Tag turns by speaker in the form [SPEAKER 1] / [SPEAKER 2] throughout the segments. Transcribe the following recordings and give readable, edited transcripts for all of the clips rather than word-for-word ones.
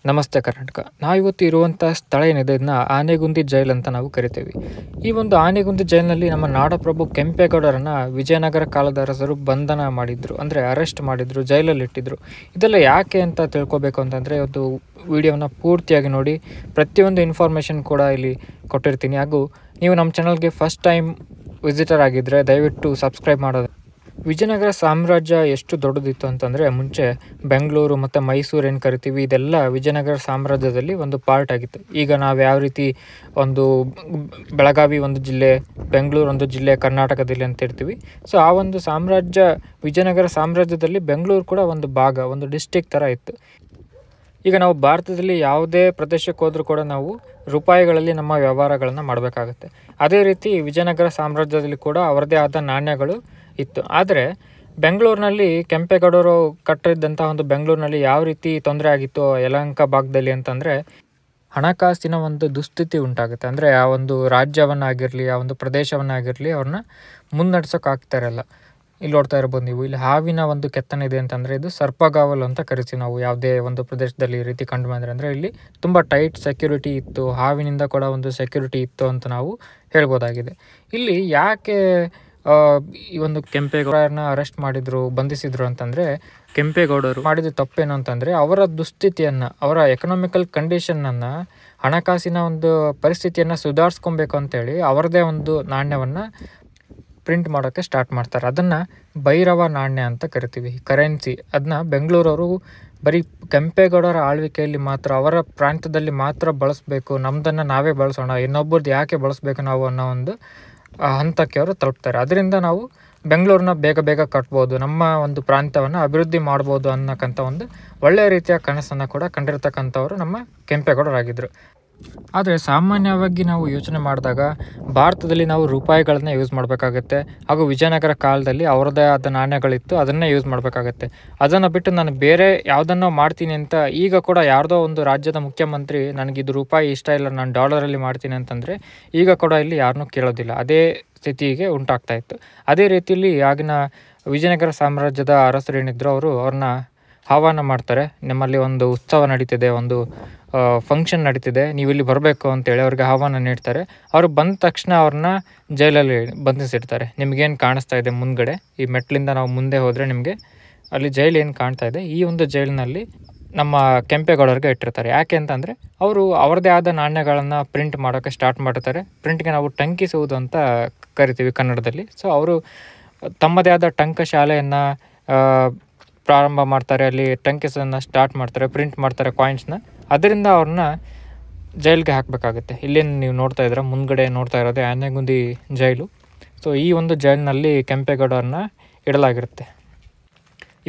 [SPEAKER 1] ನಮಸ್ತೆ ಕರ್ನಾಟಕ. ನಾವಿವತ್ತು ಇರುವಂಥ ಸ್ಥಳ ಏನಿದೆ ಇದನ್ನ ಆನೆಗುಂದಿ ಜೈಲ್ ಅಂತ ನಾವು ಕರಿತೇವೆ. ಈ ಒಂದು ಆನೆಗುಂದಿ ಜೈಲಿನಲ್ಲಿ ನಮ್ಮ ನಾಡಪ್ರಭು ಕೆಂಪೇಗೌಡರನ್ನು ವಿಜಯನಗರ ಕಾಲದ ಅರಸರು ಬಂಧನ ಮಾಡಿದ್ರು, ಅಂದರೆ ಅರೆಸ್ಟ್ ಮಾಡಿದ್ರು, ಜೈಲಲ್ಲಿ ಇಟ್ಟಿದ್ರು. ಇದೆಲ್ಲ ಯಾಕೆ ಅಂತ ತಿಳ್ಕೊಬೇಕು ಅಂತಂದರೆ ಇವತ್ತು ವಿಡಿಯೋನ ಪೂರ್ತಿಯಾಗಿ ನೋಡಿ. ಪ್ರತಿಯೊಂದು ಇನ್ಫಾರ್ಮೇಷನ್ ಕೂಡ ಇಲ್ಲಿ ಕೊಟ್ಟಿರ್ತೀನಿ. ಹಾಗೂ ನೀವು ನಮ್ಮ ಚಾನಲ್ಗೆ ಫಸ್ಟ್ ಟೈಮ್ ವಿಸಿಟರ್ ಆಗಿದ್ದರೆ ದಯವಿಟ್ಟು ಸಬ್ಸ್ಕ್ರೈಬ್ ಮಾಡೋದು. ವಿಜಯನಗರ ಸಾಮ್ರಾಜ್ಯ ಎಷ್ಟು ದೊಡ್ಡದಿತ್ತು ಅಂತಂದರೆ ಮುಂಚೆ ಬೆಂಗಳೂರು ಮತ್ತು ಮೈಸೂರು ಏನು ಕರಿತೀವಿ ಇದೆಲ್ಲ ವಿಜಯನಗರ ಸಾಮ್ರಾಜ್ಯದಲ್ಲಿ ಒಂದು ಪಾರ್ಟ್ ಆಗಿತ್ತು. ಈಗ ನಾವು ಯಾವ ರೀತಿ ಒಂದು ಬೆಳಗಾವಿ ಒಂದು ಜಿಲ್ಲೆ, ಬೆಂಗಳೂರು ಒಂದು ಜಿಲ್ಲೆ ಕರ್ನಾಟಕದಲ್ಲಿ ಅಂತ ಇರ್ತೀವಿ. ಸೊ ಆ ಒಂದು ಸಾಮ್ರಾಜ್ಯ ವಿಜಯನಗರ ಸಾಮ್ರಾಜ್ಯದಲ್ಲಿ ಬೆಂಗಳೂರು ಕೂಡ ಒಂದು ಭಾಗ, ಒಂದು ಡಿಸ್ಟಿಕ್ ಥರ ಇತ್ತು. ಈಗ ನಾವು ಭಾರತದಲ್ಲಿ ಯಾವುದೇ ಪ್ರದೇಶಕ್ಕೆ ಹೋದರೂ ಕೂಡ ನಾವು ರೂಪಾಯಿಗಳಲ್ಲಿ ನಮ್ಮ ವ್ಯವಹಾರಗಳನ್ನು ಮಾಡಬೇಕಾಗತ್ತೆ. ಅದೇ ರೀತಿ ವಿಜಯನಗರ ಸಾಮ್ರಾಜ್ಯದಲ್ಲಿ ಕೂಡ ಅವರದೇ ಆದ ನಾಣ್ಯಗಳು ಇತ್ತು. ಆದರೆ ಬೆಂಗಳೂರಿನಲ್ಲಿ ಕೆಂಪೇಗೌಡರು ಕಟ್ಟಿದ್ದಂಥ ಒಂದು ಬೆಂಗಳೂರಿನಲ್ಲಿ ಯಾವ ರೀತಿ ತೊಂದರೆ ಆಗಿತ್ತು ಯಲಹಂಕ ಭಾಗದಲ್ಲಿ ಅಂತಂದರೆ ಹಣಕಾಸಿನ ಒಂದು ದುಸ್ಥಿತಿ ಉಂಟಾಗುತ್ತೆ. ಅಂದರೆ ಆ ಒಂದು ರಾಜ್ಯವನ್ನಾಗಿರಲಿ, ಆ ಒಂದು ಪ್ರದೇಶವನ್ನಾಗಿರಲಿ ಅವ್ರನ್ನ ಮುನ್ನಡೆಸೋಕ್ಕಾಗ್ತಾ ಇರಲ್ಲ. ಇಲ್ಲಿ ನೋಡ್ತಾ ಇರ್ಬೋದು ನೀವು, ಇಲ್ಲಿ ಹಾವಿನ ಒಂದು ಕೆತ್ತನೆ ಇದೆ ಅಂತಂದರೆ ಇದು ಸರ್ಪಗಾವಲು ಅಂತ ಕರಿತೀವಿ ನಾವು ಯಾವುದೇ ಒಂದು ಪ್ರದೇಶದಲ್ಲಿ ಈ ರೀತಿ ಕಂಡು ಬಂದರೆ. ಅಂದರೆ ಇಲ್ಲಿ ತುಂಬ ಟೈಟ್ ಸೆಕ್ಯೂರಿಟಿ ಇತ್ತು, ಹಾವಿನಿಂದ ಕೂಡ ಒಂದು ಸೆಕ್ಯೂರಿಟಿ ಇತ್ತು ಅಂತ ನಾವು ಹೇಳ್ಬೋದಾಗಿದೆ. ಇಲ್ಲಿ ಯಾಕೆ ಈ ಒಂದು ಕೆಂಪೇಗೌಡರನ್ನ ಅರೆಸ್ಟ್ ಮಾಡಿದ್ರು, ಬಂಧಿಸಿದ್ರು ಅಂತಂದರೆ ಕೆಂಪೇಗೌಡರು ಮಾಡಿದ ತಪ್ಪೇನು ಅಂತಂದರೆ ಅವರ ದುಸ್ಥಿತಿಯನ್ನು, ಅವರ ಎಕನಾಮಿಕಲ್ ಕಂಡೀಷನನ್ನು, ಹಣಕಾಸಿನ ಒಂದು ಪರಿಸ್ಥಿತಿಯನ್ನು ಸುಧಾರಿಸ್ಕೊಬೇಕು ಅಂತೇಳಿ ಅವರದೇ ಒಂದು ನಾಣ್ಯವನ್ನು ಪ್ರಿಂಟ್ ಮಾಡೋಕ್ಕೆ ಸ್ಟಾರ್ಟ್ ಮಾಡ್ತಾರೆ. ಅದನ್ನು ಭೈರವ ನಾಣ್ಯ ಅಂತ ಕರಿತೀವಿ, ಕರೆನ್ಸಿ. ಅದನ್ನ ಬೆಂಗಳೂರವರು ಬರೀ ಕೆಂಪೇಗೌಡರ ಆಳ್ವಿಕೆಯಲ್ಲಿ ಮಾತ್ರ, ಅವರ ಪ್ರಾಂತ್ಯದಲ್ಲಿ ಮಾತ್ರ ಬಳಸಬೇಕು, ನಮ್ಮದನ್ನು ನಾವೇ ಬಳಸೋಣ, ಇನ್ನೊಬ್ಬರದ್ದು ಯಾಕೆ ಬಳಸಬೇಕು ನಾವು ಅನ್ನೋ ಒಂದು ಹಂತಕ್ಕೆ ಅವರು ತಲುಪ್ತಾರೆ. ಅದರಿಂದ ನಾವು ಬೆಂಗಳೂರನ್ನ ಬೇಗ ಬೇಗ ಕಟ್ಬೋದು, ನಮ್ಮ ಒಂದು ಪ್ರಾಂತ್ಯವನ್ನು ಅಭಿವೃದ್ಧಿ ಮಾಡ್ಬೋದು ಅನ್ನೋಕ್ಕಂಥ ಒಂದು ಒಳ್ಳೆಯ ರೀತಿಯ ಕನಸನ್ನು ಕೂಡ ಕಂಡಿರ್ತಕ್ಕಂಥವ್ರು ನಮ್ಮ ಕೆಂಪೇಗೌಡರಾಗಿದ್ದರು. ಆದರೆ ಸಾಮಾನ್ಯವಾಗಿ ನಾವು ಯೋಚನೆ ಮಾಡಿದಾಗ ಭಾರತದಲ್ಲಿ ನಾವು ರೂಪಾಯಿಗಳನ್ನ ಯೂಸ್ ಮಾಡಬೇಕಾಗತ್ತೆ. ಹಾಗೂ ವಿಜಯನಗರ ಕಾಲದಲ್ಲಿ ಅವರದೇ ಆದ ನಾಣ್ಯಗಳಿತ್ತು, ಅದನ್ನೇ ಯೂಸ್ ಮಾಡಬೇಕಾಗತ್ತೆ. ಅದನ್ನು ಬಿಟ್ಟು ನಾನು ಬೇರೆ ಯಾವುದನ್ನೋ ಮಾಡ್ತೀನಿ ಅಂತ ಈಗ ಕೂಡ ಯಾರ್ದೋ ಒಂದು ರಾಜ್ಯದ ಮುಖ್ಯಮಂತ್ರಿ ನನಗಿದು ರೂಪಾಯಿ ಇಷ್ಟ ಇಲ್ಲ, ನಾನು ಡಾಲರಲ್ಲಿ ಮಾಡ್ತೀನಿ ಅಂತಂದರೆ ಈಗ ಕೂಡ ಇಲ್ಲಿ ಯಾರನ್ನೂ ಕೇಳೋದಿಲ್ಲ. ಅದೇ ಸ್ಥಿತಿಗೆ ಉಂಟಾಗ್ತಾ ಇತ್ತು. ಅದೇ ರೀತಿಯಲ್ಲಿ ಆಗಿನ ವಿಜಯನಗರ ಸಾಮ್ರಾಜ್ಯದ ಅರಸರು ಏನಿದ್ರು ಅವ್ರನ್ನ ಆಹ್ವಾನ ಮಾಡ್ತಾರೆ. ನಮ್ಮಲ್ಲಿ ಒಂದು ಉತ್ಸವ ನಡೀತಿದೆ, ಒಂದು ಫಂಕ್ಷನ್ ನಡೀತಿದೆ, ನೀವು ಇಲ್ಲಿ ಬರಬೇಕು ಅಂತೇಳಿ ಅವ್ರಿಗೆ ಆಹ್ವಾನ ನೀಡ್ತಾರೆ. ಅವರು ಬಂದ ತಕ್ಷಣ ಅವ್ರನ್ನ ಜೈಲಲ್ಲಿ ಬಂಧಿಸಿರ್ತಾರೆ. ನಿಮಗೇನು ಕಾಣಿಸ್ತಾ ಇದೆ ಮುಂದ್ಗಡೆ, ಈ ಮೆಟ್ಲಿಂದ ನಾವು ಮುಂದೆ ಹೋದರೆ ನಿಮಗೆ ಅಲ್ಲಿ ಜೈಲು ಏನು ಕಾಣ್ತಾ ಇದೆ, ಈ ಒಂದು ಜೈಲಿನಲ್ಲಿ ನಮ್ಮ ಕೆಂಪೇಗೌಡರಿಗೆ ಇಟ್ಟಿರ್ತಾರೆ. ಯಾಕೆ ಅಂತಂದರೆ ಅವರು ಅವರದೇ ಆದ ನಾಣ್ಯಗಳನ್ನು ಪ್ರಿಂಟ್ ಮಾಡೋಕ್ಕೆ ಸ್ಟಾರ್ಟ್ ಮಾಡ್ತಾರೆ. ಪ್ರಿಂಟ್ಗೆ ನಾವು ಟಂಕಿಸುವುದು ಅಂತ ಕರಿತೀವಿ ಕನ್ನಡದಲ್ಲಿ. ಸೊ ಅವರು ತಮ್ಮದೇ ಆದ ಟಂಕ ಶಾಲೆಯನ್ನು ಪ್ರಾರಂಭ ಮಾಡ್ತಾರೆ, ಅಲ್ಲಿ ಟಂಕಿಸನ್ನು ಸ್ಟಾರ್ಟ್ ಮಾಡ್ತಾರೆ, ಪ್ರಿಂಟ್ ಮಾಡ್ತಾರೆ ಕಾಯಿನ್ಸ್ನ. ಅದರಿಂದ ಅವ್ರನ್ನ ಜೈಲಿಗೆ ಹಾಕಬೇಕಾಗುತ್ತೆ. ಇಲ್ಲೇನು ನೀವು ನೋಡ್ತಾ ಇದ್ದೀರಾ, ಮುಂದ್ಗಡೆ ನೋಡ್ತಾ ಇರೋದೇ ಆನೆಗುಂದಿ ಜೈಲು. ಸೊ ಈ ಒಂದು ಜೈಲಿನಲ್ಲಿ ಕೆಂಪೇಗೌಡರನ್ನ ಇಡಲಾಗಿರುತ್ತೆ.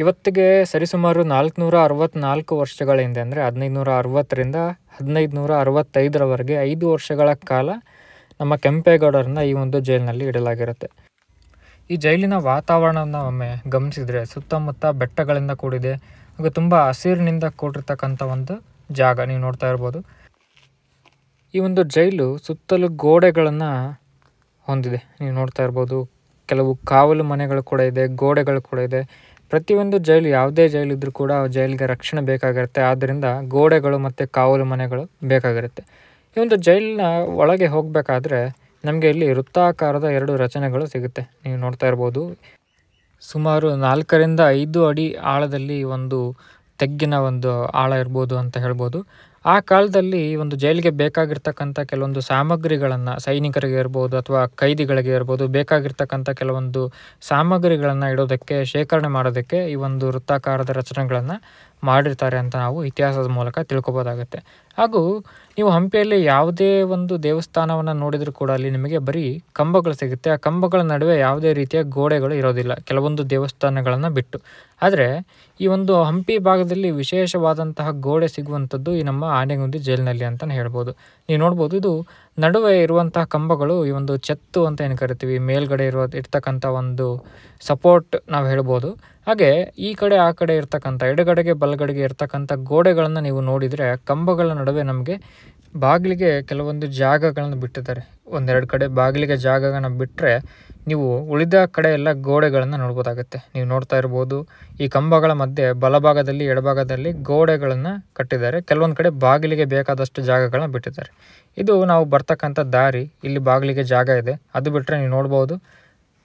[SPEAKER 1] ಇವತ್ತಿಗೆ ಸರಿಸುಮಾರು 464 ವರ್ಷಗಳ ಹಿಂದೆ, ಅಂದರೆ 1560ರಿಂದ 1565ರವರೆಗೆ 5 ವರ್ಷಗಳ ಕಾಲ ನಮ್ಮ ಕೆಂಪೇಗೌಡರನ್ನ ಈ ಒಂದು ಜೈಲಿನಲ್ಲಿ ಇಡಲಾಗಿರುತ್ತೆ. ಈ ಜೈಲಿನ ವಾತಾವರಣವನ್ನು ಒಮ್ಮೆ ಗಮನಿಸಿದರೆ ಸುತ್ತಮುತ್ತ ಬೆಟ್ಟಗಳಿಂದ ಕೂಡಿದೆ, ಹಾಗೂ ತುಂಬ ಹಸಿರಿನಿಂದ ಕೂಡಿರ್ತಕ್ಕಂಥ ಒಂದು ಜಾಗ ನೀವು ನೋಡ್ತಾ ಇರ್ಬೋದು. ಈ ಒಂದು ಜೈಲು ಸುತ್ತಲೂ ಗೋಡೆಗಳನ್ನು ಹೊಂದಿದೆ, ನೀವು ನೋಡ್ತಾ ಇರ್ಬೋದು. ಕೆಲವು ಕಾವಲು ಮನೆಗಳು ಕೂಡ ಇದೆ, ಗೋಡೆಗಳು ಕೂಡ ಇದೆ. ಪ್ರತಿಯೊಂದು ಜೈಲು, ಯಾವುದೇ ಜೈಲಿದ್ರೂ ಕೂಡ ಜೈಲಿಗೆ ರಕ್ಷಣೆ ಬೇಕಾಗಿರುತ್ತೆ. ಆದ್ದರಿಂದ ಗೋಡೆಗಳು ಮತ್ತು ಕಾವಲು ಮನೆಗಳು ಬೇಕಾಗಿರುತ್ತೆ. ಈ ಒಂದು ಜೈಲಿನ ಒಳಗೆ ಹೋಗಬೇಕಾದ್ರೆ ನಮಗೆ ಇಲ್ಲಿ ವೃತ್ತಾಕಾರದ 2 ರಚನೆಗಳು ಸಿಗುತ್ತೆ, ನೀವು ನೋಡ್ತಾ ಇರ್ಬೋದು. ಸುಮಾರು 4ರಿಂದ 5 ಅಡಿ ಆಳದಲ್ಲಿ ಒಂದು ತೆಗ್ಗಿನ ಒಂದು ಆಳ ಇರ್ಬೋದು ಅಂತ ಹೇಳ್ಬೋದು. ಆ ಕಾಲದಲ್ಲಿ ಒಂದು ಜೈಲಿಗೆ ಬೇಕಾಗಿರ್ತಕ್ಕಂಥ ಕೆಲವೊಂದು ಸಾಮಗ್ರಿಗಳನ್ನು, ಸೈನಿಕರಿಗೆ ಇರ್ಬೋದು ಅಥವಾ ಕೈದಿಗಳಿಗೆ ಇರ್ಬೋದು, ಬೇಕಾಗಿರ್ತಕ್ಕಂಥ ಕೆಲವೊಂದು ಸಾಮಗ್ರಿಗಳನ್ನು ಇಡೋದಕ್ಕೆ, ಶೇಖರಣೆ ಮಾಡೋದಕ್ಕೆ ಈ ಒಂದು ವೃತ್ತಾಕಾರದ ರಚನೆಗಳನ್ನು ಮಾಡಿರ್ತಾರೆ ಅಂತ ನಾವು ಇತಿಹಾಸದ ಮೂಲಕ ತಿಳ್ಕೊಬೋದಾಗುತ್ತೆ. ಹಾಗೂ ನೀವು ಹಂಪಿಯಲ್ಲಿ ಯಾವುದೇ ಒಂದು ದೇವಸ್ಥಾನವನ್ನು ನೋಡಿದರೂ ಕೂಡ ಅಲ್ಲಿ ನಿಮಗೆ ಬರೀ ಕಂಬಗಳು ಸಿಗುತ್ತೆ. ಆ ಕಂಬಗಳ ನಡುವೆ ಯಾವುದೇ ರೀತಿಯ ಗೋಡೆಗಳು ಇರೋದಿಲ್ಲ, ಕೆಲವೊಂದು ದೇವಸ್ಥಾನಗಳನ್ನು ಬಿಟ್ಟು. ಆದರೆ ಈ ಒಂದು ಹಂಪಿ ಭಾಗದಲ್ಲಿ ವಿಶೇಷವಾದಂತಹ ಗೋಡೆ ಸಿಗುವಂಥದ್ದು ಈ ನಮ್ಮ ಆನೆಗುಂದಿ ಜೈಲಿನಲ್ಲಿ ಅಂತಲೇ ಹೇಳ್ಬೋದು. ನೀವು ನೋಡ್ಬೋದು, ಇದು ನಡುವೆ ಇರುವಂತಹ ಕಂಬಗಳು ಈ ಒಂದು ಚೆತ್ತು ಅಂತ ಏನು ಕರಿತೀವಿ, ಮೇಲ್ಗಡೆ ಇರ್ತಕ್ಕಂಥ ಒಂದು ಸಪೋರ್ಟ್ ನಾವು ಹೇಳ್ಬೋದು. ಹಾಗೆ ಈ ಕಡೆ ಆ ಕಡೆ ಇರ್ತಕ್ಕಂಥ, ಎಡಗಡೆಗೆ ಬಲಗಡೆಗೆ ಇರ್ತಕ್ಕಂಥ ಗೋಡೆಗಳನ್ನು ನೀವು ನೋಡಿದರೆ ಕಂಬಗಳ ನಡುವೆ ನಮಗೆ ಬಾಗಿಲಿಗೆ ಕೆಲವೊಂದು ಜಾಗಗಳನ್ನು ಬಿಟ್ಟಿದ್ದಾರೆ. ಒಂದೆರಡು ಕಡೆ ಬಾಗಿಲಿಗೆ ಜಾಗಗಳನ್ನು ಬಿಟ್ಟರೆ ನೀವು ಉಳಿದ ಕಡೆ ಎಲ್ಲ ಗೋಡೆಗಳನ್ನು ನೋಡ್ಬೋದಾಗುತ್ತೆ. ನೀವು ನೋಡ್ತಾ ಇರ್ಬೋದು, ಈ ಕಂಬಗಳ ಮಧ್ಯೆ ಬಲಭಾಗದಲ್ಲಿ ಎಡಭಾಗದಲ್ಲಿ ಗೋಡೆಗಳನ್ನು ಕಟ್ಟಿದ್ದಾರೆ. ಕೆಲವೊಂದು ಕಡೆ ಬಾಗಿಲಿಗೆ ಬೇಕಾದಷ್ಟು ಜಾಗಗಳನ್ನ ಬಿಟ್ಟಿದ್ದಾರೆ. ಇದು ನಾವು ಬರ್ತಕ್ಕಂಥ ದಾರಿ. ಇಲ್ಲಿ ಬಾಗಿಲಿಗೆ ಜಾಗ ಇದೆ. ಅದು ಬಿಟ್ಟರೆ ನೀವು ನೋಡ್ಬೋದು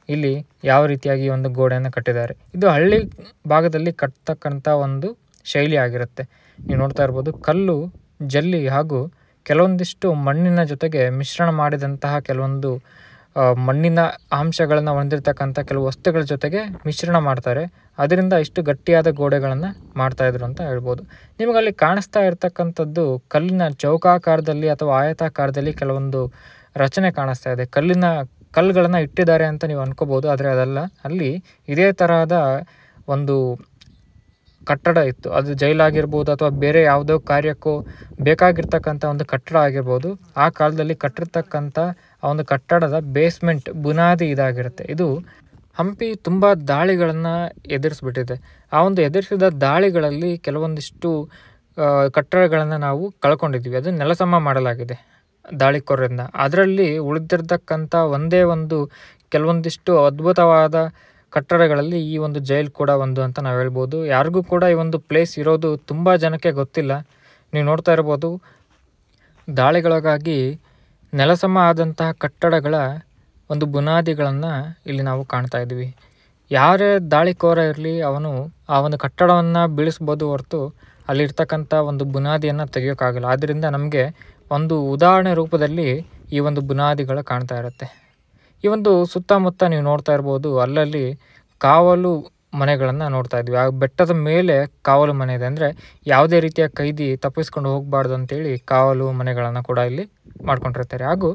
[SPEAKER 1] ಇಲ್ಲಿ ಯಾವ ರೀತಿಯಾಗಿ ಒಂದು ಗೋಡೆಯನ್ನು ಕಟ್ಟಿದ್ದಾರೆ. ಇದು ಹಳ್ಳಿ ಭಾಗದಲ್ಲಿ ಕಟ್ತಕ್ಕಂಥ ಒಂದು ಶೈಲಿ ಆಗಿರುತ್ತೆ. ನೀವು ನೋಡ್ತಾ ಇರ್ಬೋದು, ಕಲ್ಲು, ಜಲ್ಲಿ ಹಾಗೂ ಕೆಲವೊಂದಿಷ್ಟು ಮಣ್ಣಿನ ಜೊತೆಗೆ ಮಿಶ್ರಣ ಮಾಡಿದಂತಹ ಕೆಲವೊಂದು ಮಣ್ಣಿನ ಅಂಶಗಳನ್ನು ಹೊಂದಿರತಕ್ಕಂಥ ಕೆಲವು ವಸ್ತುಗಳ ಜೊತೆಗೆ ಮಿಶ್ರಣ ಮಾಡ್ತಾರೆ. ಅದರಿಂದ ಇಷ್ಟು ಗಟ್ಟಿಯಾದ ಗೋಡೆಗಳನ್ನು ಮಾಡ್ತಾಯಿದ್ರು ಅಂತ ಹೇಳ್ಬೋದು. ನಿಮಗಲ್ಲಿ ಕಾಣಿಸ್ತಾ ಇರ್ತಕ್ಕಂಥದ್ದು ಕಲ್ಲಿನ ಚೌಕಾಕಾರದಲ್ಲಿ ಅಥವಾ ಆಯತಾಕಾರದಲ್ಲಿ ಕೆಲವೊಂದು ರಚನೆ ಕಾಣಿಸ್ತಾ ಇದೆ. ಕಲ್ಲುಗಳನ್ನು ಇಟ್ಟಿದ್ದಾರೆ ಅಂತ ನೀವು ಅನ್ಕೋಬೋದು, ಆದರೆ ಅದಲ್ಲ. ಅಲ್ಲಿ ಇದೇ ತರಹದ ಒಂದು ಕಟ್ಟಡ ಇತ್ತು. ಅದು ಜೈಲಾಗಿರ್ಬೋದು ಅಥವಾ ಬೇರೆ ಯಾವುದೋ ಕಾರ್ಯಕ್ಕೂ ಬೇಕಾಗಿರ್ತಕ್ಕಂಥ ಒಂದು ಕಟ್ಟಡ ಆಗಿರ್ಬೋದು. ಆ ಕಾಲದಲ್ಲಿ ಕಟ್ಟಿರ್ತಕ್ಕಂಥ ಆ ಒಂದು ಕಟ್ಟಡದ ಬೇಸ್ಮೆಂಟ್, ಬುನಾದಿ ಇದಾಗಿರುತ್ತೆ. ಇದು ಹಂಪಿ ತುಂಬ ದಾಳಿಗಳನ್ನು ಎದುರಿಸ್ಬಿಟ್ಟಿದೆ. ಆ ಒಂದು ಎದುರಿಸಿದ ದಾಳಿಗಳಲ್ಲಿ ಕೆಲವೊಂದಿಷ್ಟು ಕಟ್ಟಡಗಳನ್ನು ನಾವು ಕಳ್ಕೊಂಡಿದ್ದೀವಿ. ಅದು ನೆಲಸಮ ಮಾಡಲಾಗಿದೆ ದಾಳಿಕೋರರಿಂದ. ಅದರಲ್ಲಿ ಉಳಿದಿರ್ತಕ್ಕಂಥ ಒಂದೇ ಒಂದು ಕೆಲವೊಂದಿಷ್ಟು ಅದ್ಭುತವಾದ ಕಟ್ಟಡಗಳಲ್ಲಿ ಈ ಒಂದು ಜೈಲು ಕೂಡ ಒಂದು ಅಂತ ನಾವು ಹೇಳ್ಬೋದು. ಯಾರಿಗೂ ಕೂಡ ಈ ಒಂದು ಪ್ಲೇಸ್ ಇರೋದು ತುಂಬ ಜನಕ್ಕೆ ಗೊತ್ತಿಲ್ಲ. ನೀವು ನೋಡ್ತಾ ಇರ್ಬೋದು, ದಾಳಿಗಳಿಗಾಗಿ ನೆಲಸಮ ಆದಂತಹ ಕಟ್ಟಡಗಳ ಒಂದು ಬುನಾದಿಗಳನ್ನು ಇಲ್ಲಿ ನಾವು ಕಾಣ್ತಾ ಇದ್ದೀವಿ. ಯಾರೇ ದಾಳಿಕೋರ ಇರಲಿ, ಅವನು ಆ ಒಂದು ಕಟ್ಟಡವನ್ನು ಬೀಳಿಸ್ಬೋದು ಹೊರತು ಅಲ್ಲಿರ್ತಕ್ಕಂಥ ಒಂದು ಬುನಾದಿಯನ್ನು ತೆಗಿಯೋಕ್ಕಾಗಲ್ಲ. ಆದ್ದರಿಂದ ನಮಗೆ ಒಂದು ಉದಾಹರಣೆ ರೂಪದಲ್ಲಿ ಈ ಒಂದು ಬುನಾದಿಗಳು ಕಾಣ್ತಾ ಇರುತ್ತೆ. ಈ ಒಂದು ಸುತ್ತಮುತ್ತ ನೀವು ನೋಡ್ತಾ ಇರ್ಬೋದು, ಅಲ್ಲಲ್ಲಿ ಕಾವಲು ಮನೆಗಳನ್ನು ನೋಡ್ತಾ ಇದ್ವಿ. ಆ ಬೆಟ್ಟದ ಮೇಲೆ ಕಾವಲು ಮನೆ ಇದೆ. ಅಂದರೆ ಯಾವುದೇ ರೀತಿಯ ಕೈದಿ ತಪ್ಪಿಸ್ಕೊಂಡು ಹೋಗಬಾರ್ದು ಅಂತೇಳಿ ಕಾವಲು ಮನೆಗಳನ್ನು ಕೂಡ ಇಲ್ಲಿ ಮಾಡ್ಕೊಂಡಿರ್ತಾರೆ. ಹಾಗೂ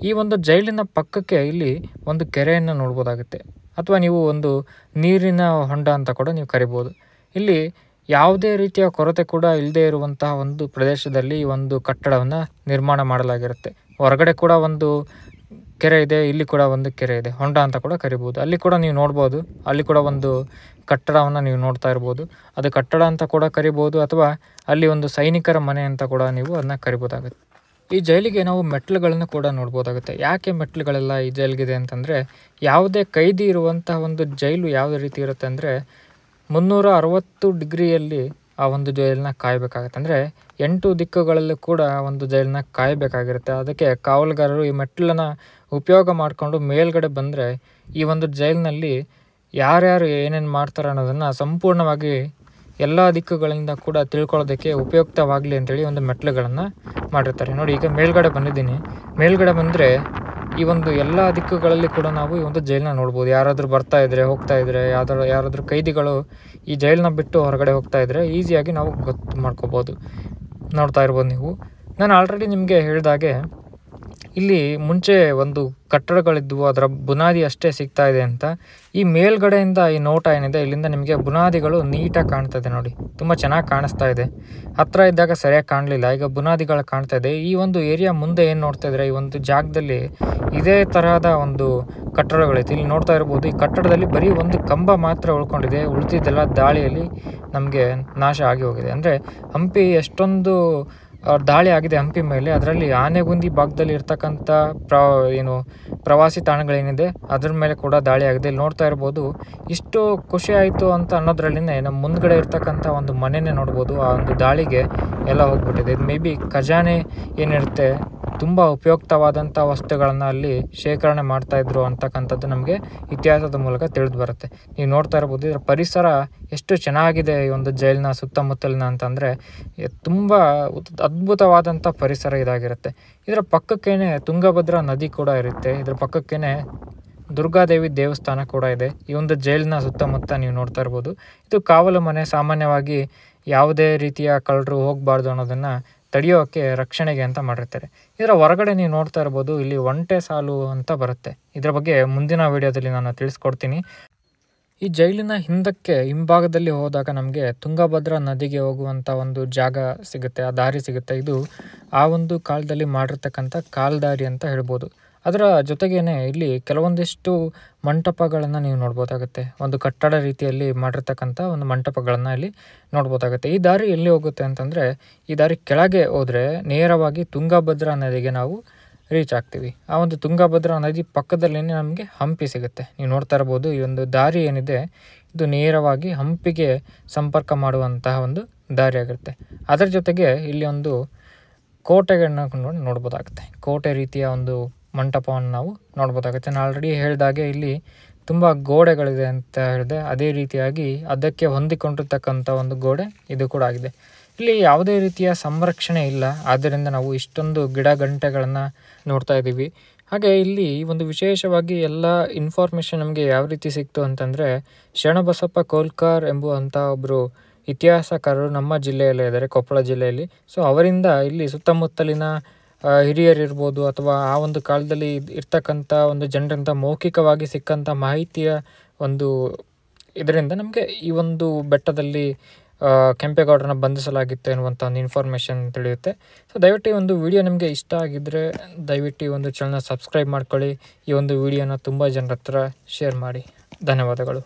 [SPEAKER 1] ಈ ಒಂದು ಜೈಲಿನ ಪಕ್ಕಕ್ಕೆ ಇಲ್ಲಿ ಒಂದು ಕೆರೆಯನ್ನು ನೋಡ್ಬೋದಾಗುತ್ತೆ, ಅಥವಾ ನೀವು ಒಂದು ನೀರಿನ ಹೊಂಡ ಅಂತ ಕೂಡ ನೀವು ಕರಿಬೋದು. ಇಲ್ಲಿ ಯಾವುದೇ ರೀತಿಯ ಕೊರತೆ ಕೂಡ ಇಲ್ಲದೆ ಇರುವಂತಹ ಒಂದು ಪ್ರದೇಶದಲ್ಲಿ ಈ ಒಂದು ಕಟ್ಟಡವನ್ನು ನಿರ್ಮಾಣ ಮಾಡಲಾಗಿರುತ್ತೆ. ಹೊರಗಡೆ ಕೂಡ ಒಂದು ಕೆರೆ ಇದೆ, ಇಲ್ಲಿ ಕೂಡ ಒಂದು ಕೆರೆ ಇದೆ, ಹೊಂಡ ಅಂತ ಕೂಡ ಕರಿಬೋದು. ಅಲ್ಲಿ ಕೂಡ ನೀವು ನೋಡ್ಬೋದು, ಅಲ್ಲಿ ಕೂಡ ಒಂದು ಕಟ್ಟಡವನ್ನು ನೀವು ನೋಡ್ತಾ ಇರ್ಬೋದು. ಅದು ಕಟ್ಟಡ ಅಂತ ಕೂಡ ಕರಿಬೋದು, ಅಥವಾ ಅಲ್ಲಿ ಒಂದು ಸೈನಿಕರ ಮನೆ ಅಂತ ಕೂಡ ನೀವು ಅದನ್ನ ಕರಿಬೋದಾಗುತ್ತೆ. ಈ ಜೈಲಿಗೆ ನಾವು ಮೆಟ್ಲುಗಳನ್ನು ಕೂಡ ನೋಡ್ಬೋದಾಗುತ್ತೆ. ಯಾಕೆ ಮೆಟ್ಲುಗಳೆಲ್ಲ ಈ ಜೈಲಿಗಿದೆ ಅಂತಂದರೆ, ಯಾವುದೇ ಕೈದಿ ಇರುವಂತಹ ಒಂದು ಜೈಲು ಯಾವ ರೀತಿ ಇರುತ್ತೆ ಅಂದರೆ 360 ಡಿಗ್ರಿಯಲ್ಲಿ ಆ ಒಂದು ಜೈಲನ್ನ ಕಾಯಬೇಕಾಗತ್ತೆ. ಅಂದರೆ 8 ದಿಕ್ಕುಗಳಲ್ಲೂ ಕೂಡ ಒಂದು ಜೈಲನ್ನ ಕಾಯಬೇಕಾಗಿರುತ್ತೆ. ಅದಕ್ಕೆ ಕಾವಲುಗಾರರು ಈ ಮೆಟ್ಲನ್ನು ಉಪಯೋಗ ಮಾಡಿಕೊಂಡು ಮೇಲ್ಗಡೆ ಬಂದರೆ ಈ ಒಂದು ಜೈಲಿನಲ್ಲಿ ಯಾರ್ಯಾರು ಏನೇನು ಮಾಡ್ತಾರೆ ಅನ್ನೋದನ್ನು ಸಂಪೂರ್ಣವಾಗಿ ಎಲ್ಲ ದಿಕ್ಕುಗಳಿಂದ ಕೂಡ ತಿಳ್ಕೊಳ್ಳೋದಕ್ಕೆ ಉಪಯುಕ್ತವಾಗಲಿ ಅಂತೇಳಿ ಒಂದು ಮೆಟ್ಲುಗಳನ್ನು ಮಾಡಿರ್ತಾರೆ. ನೋಡಿ, ಈಗ ಮೇಲ್ಗಡೆ ಬಂದಿದ್ದೀನಿ. ಮೇಲ್ಗಡೆ ಬಂದರೆ ಈ ಒಂದು ಎಲ್ಲ ದಿಕ್ಕುಗಳಲ್ಲಿ ಕೂಡ ನಾವು ಈ ಒಂದು ಜೈಲನ್ನ ನೋಡ್ಬೋದು. ಯಾರಾದರೂ ಬರ್ತಾ ಇದ್ದರೆ, ಹೋಗ್ತಾ ಇದ್ದರೆ, ಯಾರಾದರೂ ಕೈದಿಗಳು ಈ ಜೈಲನ್ನ ಬಿಟ್ಟು ಹೊರಗಡೆ ಹೋಗ್ತಾ ಇದ್ದರೆ ಈಸಿಯಾಗಿ ನಾವು ಗೊತ್ತು ಮಾಡ್ಕೋಬೋದು. ನೋಡ್ತಾ ಇರ್ಬೋದು ನೀವು. ನಾನು ಆಲ್ರೆಡಿ ನಿಮಗೆ ಹೇಳಿದಾಗೆ ಇಲ್ಲಿ ಮುಂಚೆ ಒಂದು ಕಟ್ಟಡಗಳಿದ್ವು, ಅದರ ಬುನಾದಿ ಅಷ್ಟೇ ಸಿಗ್ತಾ ಇದೆ ಅಂತ. ಈ ಮೇಲ್ಗಡೆಯಿಂದ ಈ ನೋಟ ಏನಿದೆ, ಇಲ್ಲಿಂದ ನಿಮಗೆ ಬುನಾದಿಗಳು ನೀಟಾಗಿ ಕಾಣ್ತದೆ. ನೋಡಿ, ತುಂಬ ಚೆನ್ನಾಗಿ ಕಾಣಿಸ್ತಾ ಇದೆ. ಹತ್ತಿರ ಇದ್ದಾಗ ಸರಿಯಾಗಿ ಕಾಣಲಿಲ್ಲ, ಈಗ ಬುನಾದಿಗಳು ಕಾಣ್ತಾ ಇದೆ. ಈ ಒಂದು ಏರಿಯಾ ಮುಂದೆ ಏನು ನೋಡ್ತಾ ಇದ್ರೆ, ಈ ಒಂದು ಜಾಗದಲ್ಲಿ ಇದೇ ತರಹದ ಒಂದು ಕಟ್ಟಡಗಳೈತಿ. ಇಲ್ಲಿ ನೋಡ್ತಾ ಇರ್ಬೋದು, ಈ ಕಟ್ಟಡದಲ್ಲಿ ಬರೀ ಒಂದು ಕಂಬ ಮಾತ್ರ ಉಳ್ಕೊಂಡಿದೆ. ಉಳಿದಿದ್ದೆಲ್ಲ ದಾಳಿಯಲ್ಲಿ ನಮಗೆ ನಾಶ ಆಗಿ ಹೋಗಿದೆ. ಅಂದರೆ ಹಂಪಿ ಎಷ್ಟೊಂದು ದಾಳಿ ಆಗಿದೆ ಹಂಪಿ ಮೇಲೆ. ಅದರಲ್ಲಿ ಆನೆಗುಂದಿ ಭಾಗದಲ್ಲಿ ಇರ್ತಕ್ಕಂಥ ಪ್ರವಾಸಿ ತಾಣಗಳೇನಿದೆ ಅದ್ರ ಮೇಲೆ ಕೂಡ ದಾಳಿ ಆಗಿದೆ. ಇಲ್ಲಿ ನೋಡ್ತಾ ಇರ್ಬೋದು, ಇಷ್ಟು ಖುಷಿ ಆಯಿತು ಅಂತ ಅನ್ನೋದ್ರಲ್ಲಿನೇ ನಮ್ಮ ಮುಂದ್ಗಡೆ ಇರ್ತಕ್ಕಂಥ ಒಂದು ಮನೆಯೇ ನೋಡ್ಬೋದು. ಆ ಒಂದು ದಾಳಿಗೆ ಎಲ್ಲ ಹೋಗ್ಬಿಟ್ಟಿದೆ. ಇದು ಮೇ ಬಿ ಖಜಾನೆ ಏನಿರುತ್ತೆ, ತುಂಬ ಉಪಯುಕ್ತವಾದಂಥ ವಸ್ತುಗಳನ್ನು ಅಲ್ಲಿ ಶೇಖರಣೆ ಮಾಡ್ತಾಯಿದ್ರು ಅಂತಕ್ಕಂಥದ್ದು ನಮಗೆ ಇತಿಹಾಸದ ಮೂಲಕ ತಿಳಿದು ಬರುತ್ತೆ. ನೀವು ನೋಡ್ತಾ ಇರ್ಬೋದು, ಇದರ ಪರಿಸರ ಎಷ್ಟು ಚೆನ್ನಾಗಿದೆ ಈ ಒಂದು ಜೈಲಿನ ಸುತ್ತಮುತ್ತಲಿನ ಅಂತಂದರೆ ತುಂಬ ಅದ್ಭುತವಾದಂಥ ಪರಿಸರ ಇದಾಗಿರುತ್ತೆ. ಇದರ ಪಕ್ಕಕ್ಕೇನೆ ತುಂಗಭದ್ರಾ ನದಿ ಕೂಡ ಇರುತ್ತೆ. ಇದರ ಪಕ್ಕಕ್ಕೇನೆ ದುರ್ಗಾದೇವಿ ದೇವಸ್ಥಾನ ಕೂಡ ಇದೆ. ಈ ಒಂದು ಜೈಲಿನ ಸುತ್ತಮುತ್ತ ನೀವು ನೋಡ್ತಾ ಇರ್ಬೋದು. ಇದು ಕಾವಲು ಮನೆ. ಸಾಮಾನ್ಯವಾಗಿ ಯಾವುದೇ ರೀತಿಯ ಕಳ್ಳರು ಹೋಗಬಾರ್ದು ಅನ್ನೋದನ್ನು ತಡೆಯೋಕ್ಕೆ, ರಕ್ಷಣೆಗೆ ಅಂತ ಮಾಡಿರ್ತಾರೆ. ಇದರ ಹೊರಗಡೆ ನೀವು ನೋಡ್ತಾ ಇರ್ಬೋದು, ಇಲ್ಲಿ ಒಂಟೆ ಸಾಲು ಅಂತ ಬರುತ್ತೆ. ಇದರ ಬಗ್ಗೆ ಮುಂದಿನ ವಿಡಿಯೋದಲ್ಲಿ ನಾನು ತಿಳಿಸ್ಕೊಡ್ತೀನಿ. ಈ ಜೈಲಿನ ಹಿಂಭಾಗದಲ್ಲಿ ಹೋದಾಗ ನಮಗೆ ತುಂಗಭದ್ರಾ ನದಿಗೆ ಹೋಗುವಂಥ ಒಂದು ಜಾಗ ಸಿಗುತ್ತೆ, ಆ ದಾರಿ ಸಿಗುತ್ತೆ. ಇದು ಆ ಒಂದು ಕಾಲದಲ್ಲಿ ಮಾಡಿರ್ತಕ್ಕಂಥ ಕಾಲ್ದಾರಿ ಅಂತ ಹೇಳ್ಬೋದು. ಅದರ ಜೊತೆಗೇನೆ ಇಲ್ಲಿ ಕೆಲವೊಂದಿಷ್ಟು ಮಂಟಪಗಳನ್ನು ನೀವು ನೋಡ್ಬೋದಾಗುತ್ತೆ. ಒಂದು ಕಟ್ಟಡ ರೀತಿಯಲ್ಲಿ ಮಾಡಿರ್ತಕ್ಕಂಥ ಒಂದು ಮಂಟಪಗಳನ್ನು ಇಲ್ಲಿ ನೋಡ್ಬೋದಾಗುತ್ತೆ. ಈ ದಾರಿ ಎಲ್ಲಿ ಹೋಗುತ್ತೆ ಅಂತಂದರೆ, ಈ ದಾರಿ ಕೆಳಗೆ ಹೋದರೆ ನೇರವಾಗಿ ತುಂಗಭದ್ರಾ ನದಿಗೆ ನಾವು ರೀಚ್ ಆಗ್ತೀವಿ. ಆ ಒಂದು ತುಂಗಭದ್ರಾ ನದಿ ಪಕ್ಕದಲ್ಲೇ ನಮಗೆ ಹಂಪಿ ಸಿಗುತ್ತೆ. ನೀವು ನೋಡ್ತಾ ಇರ್ಬೋದು, ಈ ಒಂದು ದಾರಿ ಏನಿದೆ ಇದು ನೇರವಾಗಿ ಹಂಪಿಗೆ ಸಂಪರ್ಕ ಮಾಡುವಂತಹ ಒಂದು ದಾರಿ ಆಗಿರುತ್ತೆ. ಅದರ ಜೊತೆಗೆ ಇಲ್ಲಿ ಒಂದು ಕೋಟೆಗಳನ್ನ ನೋಡ್ಬೋದಾಗುತ್ತೆ. ಕೋಟೆ ರೀತಿಯ ಒಂದು ಮಂಟಪವನ್ನು ನಾವು ನೋಡ್ಬೋದಾಗುತ್ತೆ. ನಾನು ಆಲ್ರೆಡಿ ಹೇಳಿದಾಗೆ ಇಲ್ಲಿ ತುಂಬ ಗೋಡೆಗಳಿದೆ ಅಂತ ಹೇಳಿದೆ. ಅದೇ ರೀತಿಯಾಗಿ ಅದಕ್ಕೆ ಹೊಂದಿಕೊಂಡಿರ್ತಕ್ಕಂಥ ಒಂದು ಗೋಡೆ ಇದು ಕೂಡ ಆಗಿದೆ. ಇಲ್ಲಿ ಯಾವುದೇ ರೀತಿಯ ಸಂರಕ್ಷಣೆ ಇಲ್ಲ, ಆದ್ದರಿಂದ ನಾವು ಇಷ್ಟೊಂದು ಗಿಡ ಗಂಟೆಗಳನ್ನು ನೋಡ್ತಾ ಇದ್ದೀವಿ. ಹಾಗೆ ಇಲ್ಲಿ ಒಂದು ವಿಶೇಷವಾಗಿ ಎಲ್ಲ ಇನ್ಫಾರ್ಮೇಷನ್ ನಮಗೆ ಯಾವ ರೀತಿ ಸಿಕ್ತು ಅಂತಂದರೆ, ಶರಣಬಸಪ್ಪ ಕೋಲ್ಕಾರ್ ಎಂಬುವಂಥ ಒಬ್ಬರು ಇತಿಹಾಸಕಾರರು ನಮ್ಮ ಜಿಲ್ಲೆಯಲ್ಲೇ ಇದ್ದಾರೆ, ಕೊಪ್ಪಳ ಜಿಲ್ಲೆಯಲ್ಲಿ. ಸೊ ಅವರಿಂದ ಇಲ್ಲಿ ಸುತ್ತಮುತ್ತಲಿನ ಹಿರಿಯರಿರ್ಬೋದು ಅಥವಾ ಆ ಒಂದು ಕಾಲದಲ್ಲಿ ಇರ್ತಕ್ಕಂಥ ಒಂದು ಜನರಿಂದ ಮೌಖಿಕವಾಗಿ ಸಿಕ್ಕಂಥ ಮಾಹಿತಿಯ ಒಂದು ಇದರಿಂದ ನಮಗೆ ಈ ಒಂದು ಬೆಟ್ಟದಲ್ಲಿ ಕೆಂಪೇಗೌಡರನ್ನ ಬಂಧಿಸಲಾಗಿತ್ತು ಎನ್ನುವಂಥ ಒಂದು ಇನ್ಫಾರ್ಮೇಷನ್ ತಿಳಿಯುತ್ತೆ. ಸೊ ದಯವಿಟ್ಟು ಈ ಒಂದು ವಿಡಿಯೋ ನಿಮಗೆ ಇಷ್ಟ ಆಗಿದ್ದರೆ ದಯವಿಟ್ಟು ಈ ಒಂದು ಚಾನಲ್ನ ಸಬ್ಸ್ಕ್ರೈಬ್ ಮಾಡ್ಕೊಳ್ಳಿ. ಈ ಒಂದು ವಿಡಿಯೋನ ತುಂಬ ಜನರ ಹತ್ರ ಶೇರ್ ಮಾಡಿ. ಧನ್ಯವಾದಗಳು.